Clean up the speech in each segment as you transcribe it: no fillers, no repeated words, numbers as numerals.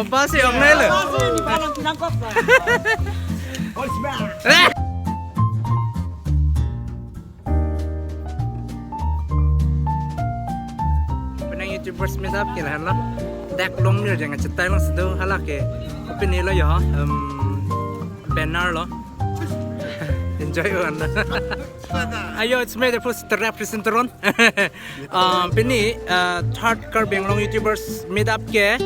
Papa sih om nela. Di balang pinangkop. Oh, sebenarnya. Penang YouTubers meet up kila hala. Dak long ni jangan cetai lang sedu hala ke. Open ni lo ya. Banner lo. Enjoy one. Ayo, it's made for the representaron. Pini third car Bengalong YouTubers meet up ke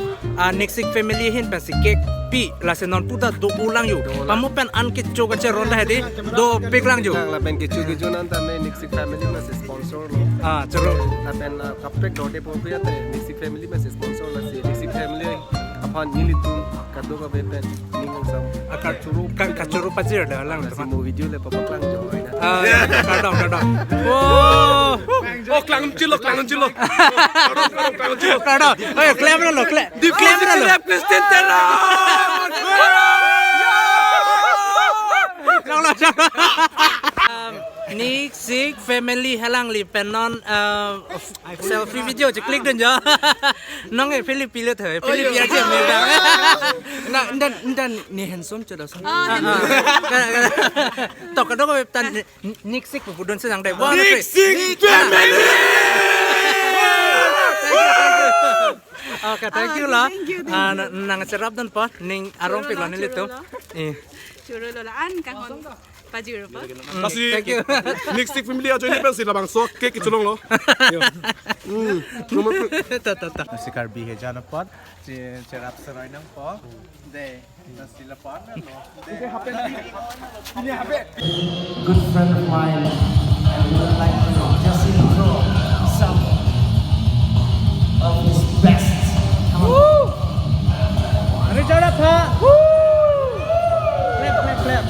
next week family hin pasi cake pi la se non puta do ulang yu. Pamu pen an ke choga che ronda hedi do pik lang yu. La pen ke chugi junan ta me next family में से sponsor लो. Chalo. La pen kapek dote po kuya te next family में से sponsor la se next family upon मिलितुन kadok ka bepen ningang sam. Kacuru pazir dah lang Si mo video le papak lang jo. Kadang. Oh, klang cilok. kadang. Oh, claim lo, claim lo. Kristen Terra. Ni sig family halang li penon selfie video je klik dun jo. Nong e Philippines le thoi Philippines je me bang. Na ni handsome je da so. Tok ka do ko tan ni sig pu dun sedang dai. Nick Sig family. Okay, thank you lah. Nang cerap dan po ning arong piglan nili to. Churu lolaan kangon pajur pa. Kasi Thank you. next week family aja ini sila bang so cake itu lo. Ta. Si Carby he jana pot, si cerap serai nang po, de nasi lepan no. Good friend of mine, and would like to just intro some of his best. Come on. Hari jarap ha. Clap.